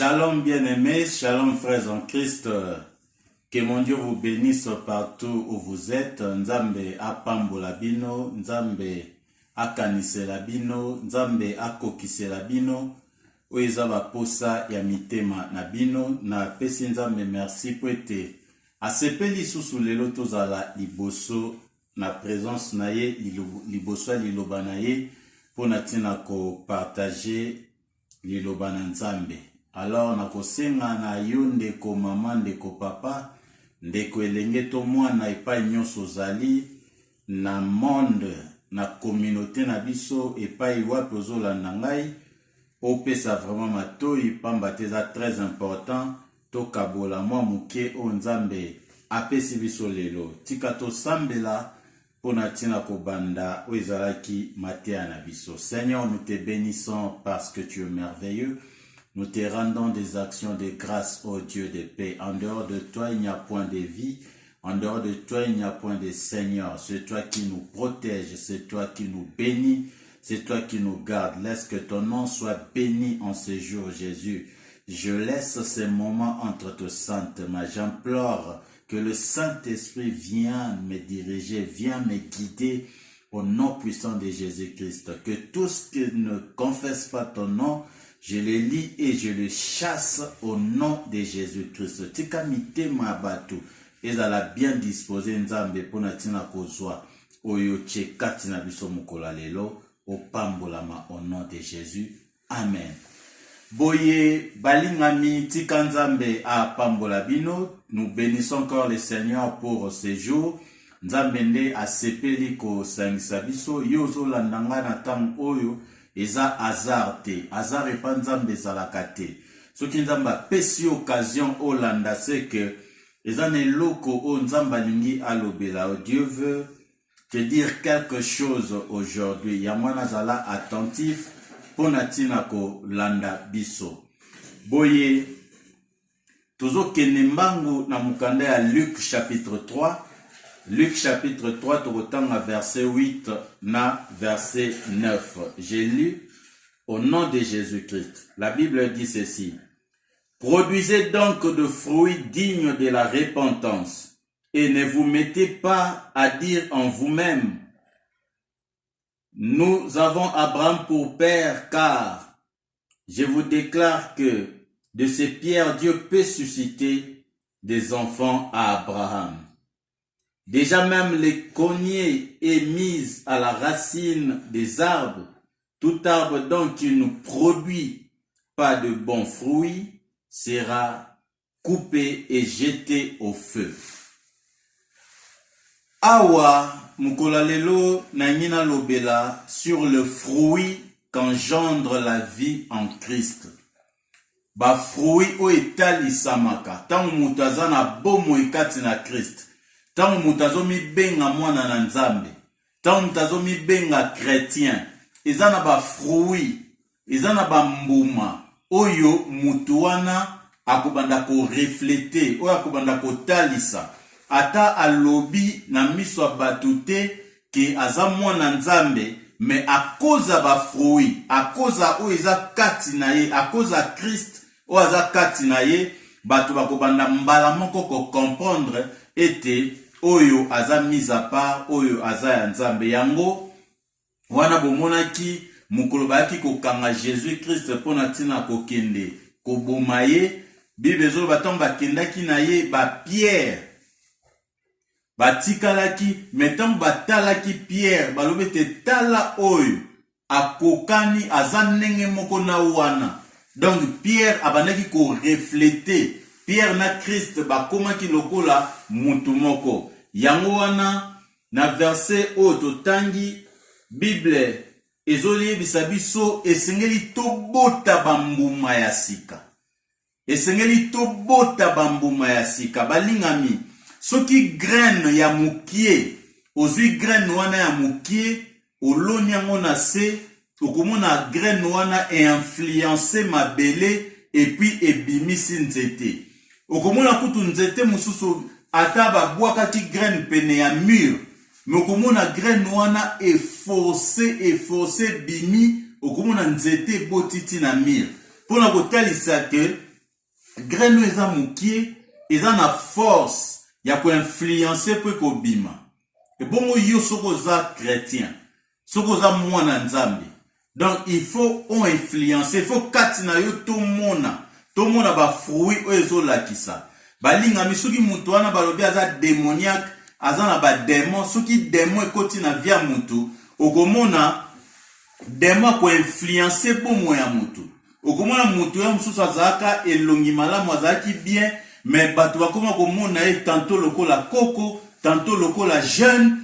Shalom bien-aimés, shalom frères en Christ. Que mon Dieu vous bénisse partout où vous êtes. Nzambe apambola bino, Nzambe akanisela bino, Nzambe akokisela bino. Oeza baposa ya mitema na bino. Na pesi Nzambe merci po ete asepeli susu lelo tozala liboso na présence na ye, liboso liloba na ye, po na tina ko partager liloba na Nzambe. Alors nakosenga na yo ndeko mama ndeko papa ndeko elenge to mwana epai nyonso ozali na monde na communauté na biso epai wapi ozolanda ngai opesa vraiment matoi pamba te eza très important tokabola mwa moke o Nzambe apesi biso lelo tika tosambela pona tina kobanda o ezalaki mateya na biso. Seigneur, nous te bénissons parce que tu es merveilleux. Nous te rendons des actions de grâce, ô Dieu de paix. En dehors de toi, il n'y a point de vie. En dehors de toi, il n'y a point de Seigneur. C'est toi qui nous protège, c'est toi qui nous bénit, c'est toi qui nous garde. Laisse que ton nom soit béni en ce jour, Jésus. Je laisse ces moments entre tes saintes mains. J'implore que le Saint-Esprit vienne me diriger, vienne me guider au nom puissant de Jésus-Christ. Que tout ce qui ne confesse pas ton nom, je le lis et je le chasse au nom de Jésus-Christ. Tika mitema batu ezala bien disposé Nzambe pona tina kozwa oyo chekati na biso mukola lelo opambolama au nom de Jésus. Amen. Boye balingami tika Nzambe a pambola bino. Nous bénissons encore le Seigneur pour ce jour. Nzambe nde asepeli ko sangisa biso yozo landanga na tam oyo eza hasard te. Hasard epa Nzambe ezalaka te. Soki Nzambe apesi occasion olanda c'est que eza ne loko o Nzambe alingi alobela. Dieu veut te dire quelque chose aujourd'hui. Ya mwana zala attentif pona tina ko landa biso. Boye tozo kenembangu na mukanda ya Luc chapitre 3. Luc chapitre 3, tokotanga verset 8 na verset 9. J'ai lu au nom de Jésus-Christ. La Bible dit ceci. Produisez donc de fruits dignes de la repentance et ne vous mettez pas à dire en vous-même, nous avons Abraham pour père, car je vous déclare que de ces pierres Dieu peut susciter des enfants à Abraham. Déjà même le cognier est mis à la racine des arbres. Tout arbre donc qui ne produit pas de bons fruits sera coupé et jeté au feu. Awa mukolalelo na ngina lobela sur le fruit qu'engendre la vie en Christ. Ba fruit o etali samaka. Tangu mutazana bomo ikati na Christ. Tangu mutazo mi benga mwana na Nzambe. Tangu mutazo mi benga chrétien. Ezana ba fruit. Ezana ba mbuma. Oyo mutuana akubanda ko refléter. Oyo akubanda ko talisa. Ata alobi na miso batute ke aza mwana Nzambe. Mais à cause ba fruit. À cause o eza kati na ye. À cause Christ. O aza kati na ye. Batu bakubanda mbala moko ko comprendre. Ete oyo aza mise à part, oyo aza ya Nzambe yango wana bomonaki mukolo bayaki kokanga Jésus Christ pona tina kokende koboma ye. Bible ezo batongo bakendaki na ye ba Pierre batikalaki metango batalaki Pierre balobete tala oyo akokani aza ndenge moko na wana. Donc Pierre abandaki ko refléter Pierre na Christ bakomaki lokola mutu moko. Yango wana na verset o totangi Bible ezoli bisabiso esengeli tobota bambuma ya sika. Esengeli tobota bambuma ya sika balingami. Soki graine ya mukie, ozui graine wana ya mukie, oloni yango na se, okomona graine wana e influencer mabele et puis ebimisi nzete. Okomona kutu nzete mususu ataba bwakaki graine pene ya mur. Mais okomona graine wana efforcé bimi, okomona nzete botiti na mur. Pona kotalisa ke graine eza mukie eza na force ya ko influencer pe ko bima. Et bongo yo soko za chrétien, soko za mwana nzambe. Donc il faut on influencer, il faut katina yo to mona ba fruit o ezo lakisa. Balinga misuki mutu wana balobi aza démoniaque, aza na ba démon, soki démon ekoti na via mutu, okomona démon ko influencer bomo ya mutu. Okomona mutu ya mususu azaka elongi malamu azaki bien, mais bato bakoma komona e tantôt lokola koko, tantôt lokola jeune,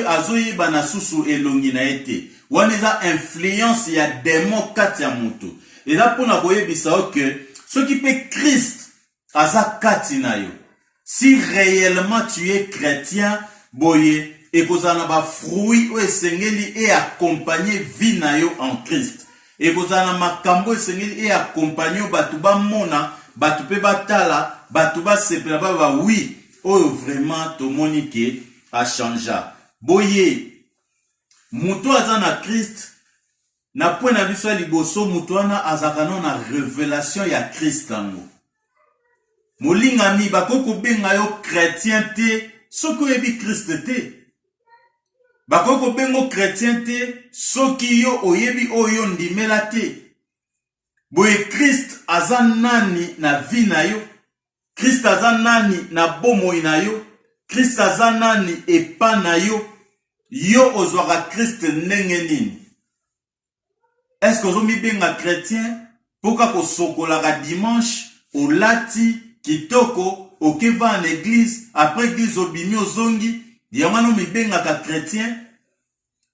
azoye bana susu elongi na ete. Wana eza influence ya démon kati ya mutu. Eza pona koyebisa que ce qui peut Christ aza kati na yo. Si réellement tu es chrétien, boye et kozana ba fruit o esengeli et accompagner vie na yo en Christ. Et kozana makambo esengeli et accompagner batu ba mona, batu pe batala, batu ba sepela ba oui, oh vraiment to monike a changé. Boye mutu aza na Christ na point na biso liboso mutu wana azakana na révélation ya Christ ango. Molingami bakoko benga yo chrétien te soko yebi Christ te. Bakoko bengo chrétien te soki yo oyebi oyo ndimela te. Boye Christ aza nani na vie na yo? Christ aza nani na bomoi na yo? Christ aza nani epa na yo? Yo ozwaka Christ ndenge nini? Est-ce que ozomi benga chrétien poka ko sokolaka dimanche olati kitoko okeva en église après église obimi ozongi yamano mi benga ka chrétien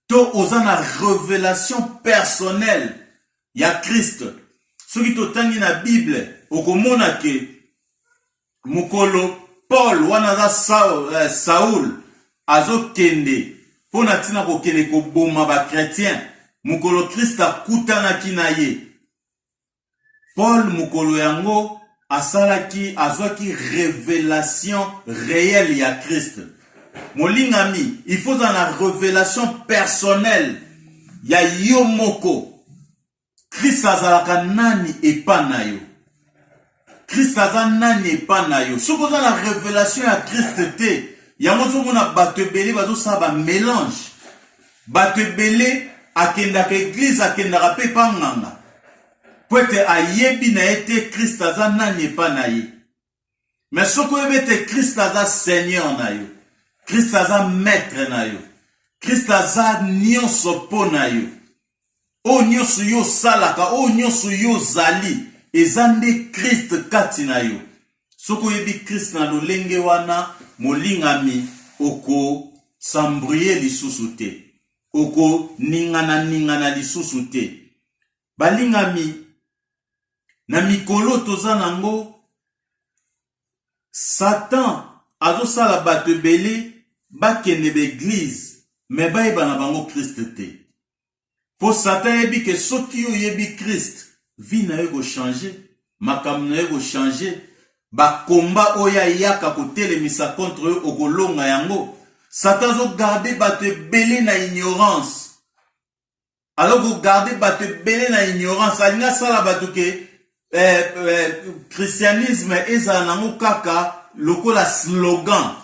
to ozana révélation personnelle ya Christ? Soki totangi na Bible okomona ke mukolo Paul wana za Saul azokende pona tina ko kende ko boma ba chrétien mukolo Christ akutana kinaye. Paul mukolo yango asalaki azwaki révélation réelle ya Christ. Molingami, il faut una révélation personnelle ya yo moko. Christ azalaka nani epa na yo? Christ aza nani epa na yo? Soko za la révélation ya Christ te, yango soko na bato ebele bazo saba mélange. Bato ebele akendaka église akendaka pe panganga. Poete ayebi na ete Christ aza nani epa na ye. Mais soko ebete Christ aza Seigneur na yo. Christ aza maître na yo. Christ aza nyonso po na yo. O nyonso yo salaka, o nyonso yo zali. Ezande Christ kati na yo. Soko yebi Christ na lolenge wana molingami oko sambrouye lisusu te. Oko ningana lisusu te. Balingami na mikolo toza nango Satan azo sala bato ebele bakende l'église mais bayeba na bango Christ te. Po Satan yebi ke soki yo yebi Christ vie na yo go changer, makambo na yo go changer, ba komba oya yaka kotelemisa contre yo okolonga yango. Satan zo garder bato ebele na ignorance. Alors go garder bato ebele na ignorance, alinga sala bato ke christianisme eza nango kaka lokola slogan.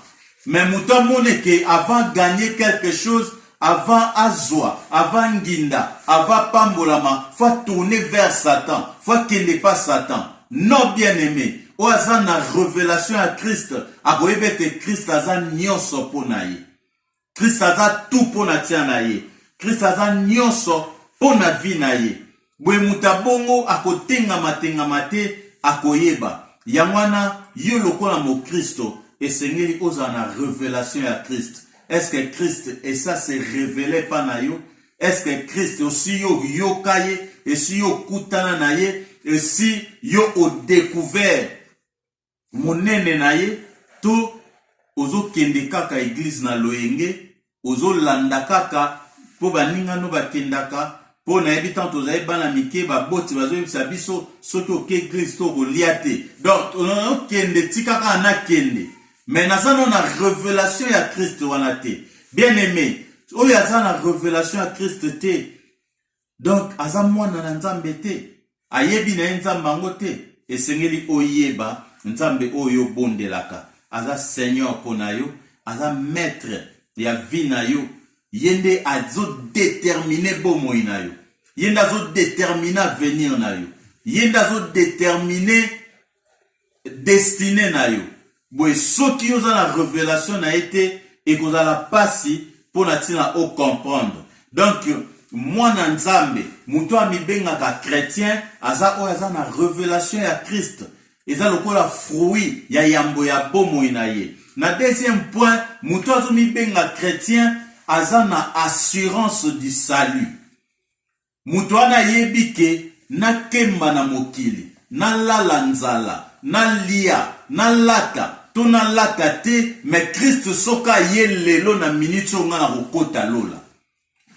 Mais mouton moneke avant gagner quelque chose, avant azwa, avant nginda, avant pambolama, faut tourner vers Satan, faut qu'il n'est pas Satan. Non bien aimé, o aza na révélation à Christ, akoyebete Christ aza nyonso po na ye. Christ aza tout po na tia na ye. Christ aza nyonso po na vie na ye. Bwe mutabongo akotenga te akoyeba. Yamwana yo lokola mo Christo esengeli oza na révélation à Christ. Est-ce que Christ et ça se révélé pas na yo? Est-ce que Christ aussi yo kaye et si yo kutana na ye et si yo o découvert monene na ye to ozo kende kaka église na loyenge ozo landa kaka po baninga no bakendaka. Po na yebi tant ozaye bana mike ba boti bazo yebisa biso soki oke église to goliate. Donc on kende tikaka na kende. Mais naza non na révélation ya Christ wana te. Bien aimé, oyo aza na révélation ya Christ te. Donc aza mwana na Nzambe te. Ayebi na Nzambe ngo te. esengeli oyeba nzambe oyo bondelaka aza seigneur pona yo aza maître ya vie na yo yende azo déterminer bomoi na yo yende azo déterminer avenir na yo yende azo déterminer destinée na yo boye soki oza na révélation na été et kozala pasi pona tina o comprendre donc mwana nzambe muto amibengaka chrétien aza oyo aza na révélation ya Christ eza lokola fruit ya yambo ya bomoi na ye. Na deuxième point, muto azomibenga chrétien aza na assurance du salut. Muto ana yebike na kemba na mokili, na lala nzala, na lia, na lata, to na lata te, mais Christ soka ye lelo na minute nga na kokota lola.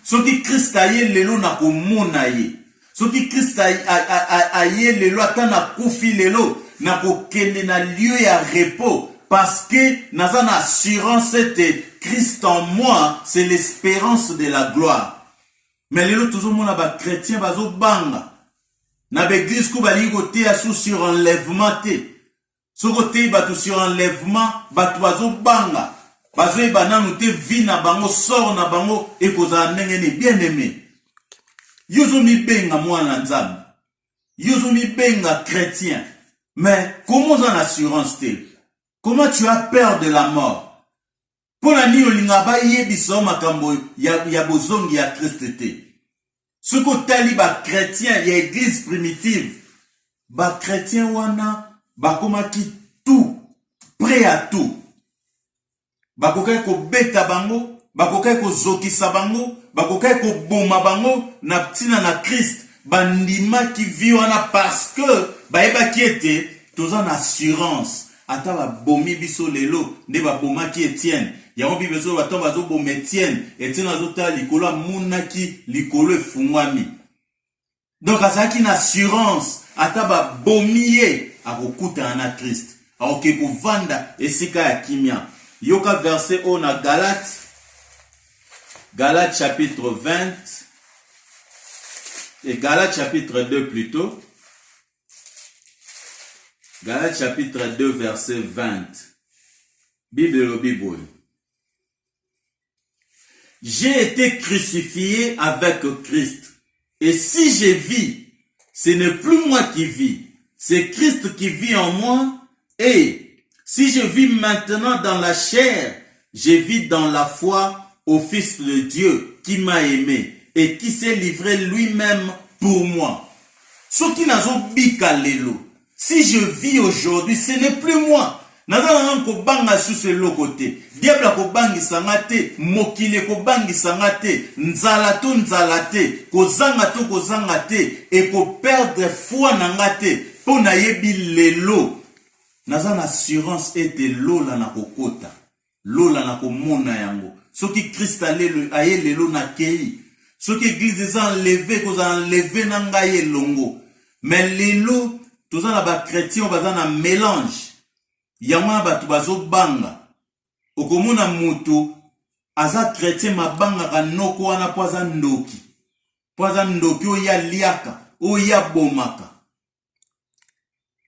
Soki Christ aye lelo na komona ye. Soki Christ aye lelo ata na kufi lelo na kokende na lieu ya repos parce que naza na assurance était Christ en moi, c'est l'espérance de la gloire. Mais lelo tozomona ba chrétien bazo banga na l'église ko bali kote asu sur enlèvement te. So kote batu sur enlèvement batu bazo banga bazo ebana nute vie na bango sort na bango ekoza ndenge bien aimé. Yozo mi benga mwana nzambe. Yozo mi benga chrétien. Mais comment en assurance te? Comment tu as peur de la mort? Pour la nuit, il n'y a pas de makambo ya bozongi ya Christ te. Ce que tali ba chrétien, ya église primitive, ba chrétien wana, ba komaki tout, prêt à tout. Ba kokai ko beta bango, ba kokai ko zokisa bango, ba kokai ko boma bango, na ptina na Christ, bandima ki vi wana parce que, ba eba ki ete, toza na assurance. Ata ba bomi biso lelo, ne ba boma ki Etienne. Yango bi beso ba tomba zo bom Etienne, Etienne azota likolo munaki likolo efungwami. Donc azaki na assurance, ata ba bomiye akokuta na Christ. Aoke ko vanda esika ya kimia. Yoka verset on a Galates chapitre 20 et Galates chapitre 2 plutôt. Galates chapitre 2 verset 20. Bible. J'ai été crucifié avec Christ. Et si je vis, ce n'est plus moi qui vis. C'est Christ qui vit en moi. Et si je vis maintenant dans la chair, je vis dans la foi au Fils de Dieu qui m'a aimé et qui s'est livré lui-même pour moi. Ce qui n'a pas bika lelo. Si je vis aujourd'hui, ce n'est plus moi. Nazana ko banga sous ce côté. Diable ko bangi sangate, mokile ko bangi sangate, nzalato nzalate, ko zangate et ko perdre foi nangate, po na yebi lelo. Nazana assurance ete lola na kokota. Lola na komona yango. Soki Christ aye lelo na kei. Soki église za enlevé ko za enlevé na ngai longo. Mais lelo tous na ba chrétien baza na mélange. Yama batu bazo banga. Okomona mutu aza chrétien mabanga kanoko wana poza ndoki. Poza ndoki oya liaka, oya bomaka.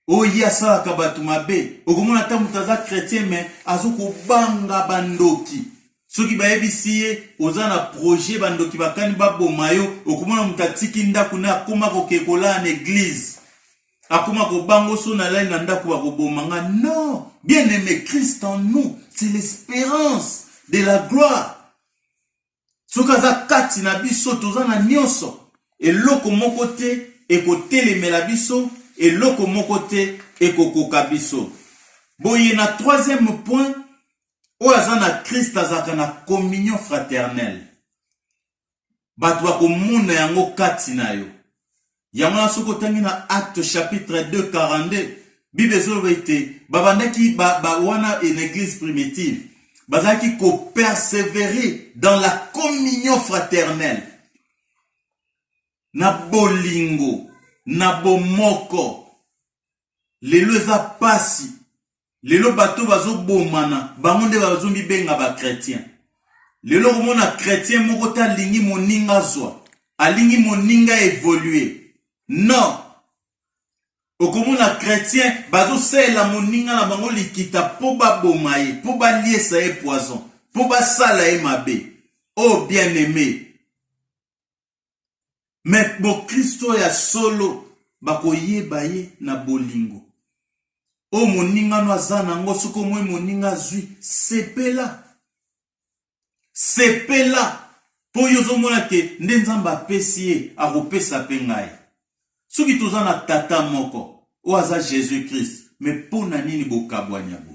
Oya salaka batu mabe. Okomona ta mutu aza chrétien mais azo ko banga bandoki. Soki bayebisiye oza na projet bandoki bakani baboma yo, okomona mutu atiki ndaku na akoma kokekola na église. Akuma ko bango so na lai na ndako ba ko bomanga. Non, bien aimé Christ en nous, c'est l'espérance de la gloire. Sokaza kati na biso toza na nyonso. Et loko moko te ekotelemela biso et loko moko te ekokoka biso. Boye na troisième point, oaza na Christ azaka na communion fraternelle. Bato ba komona yango kati na yo. Yamana soko tangi na Acte chapitre 2 42. Bible zolobete babandaki wana une église primitive. Bazaki ko persévérer dans la communion fraternelle. Na bolingo, na bomoko. Lelo za pasi. Lelo bato bazo bomana, bangonde bazo mibenga ba chrétien. Lelo komona chrétien moko ta lingi moninga zwa. Alingi moninga évoluer. Non. okomona chrétien bazo sela moninga na bango likita po baboma ye, po baliesa ye poison, po basala ye mabe. Oh bien-aimé, mais bo Kristo ya solo bakoyeba ye na bolingo. Oh moninga no aza nango soko mwe moninga zui sepela. Sepela po yozo mona ke nde Nzambe apesi ye akopesa pe ngai. Soki toza na tata moko o aza Jésus Christ, mais pona nini bokabwanya bo?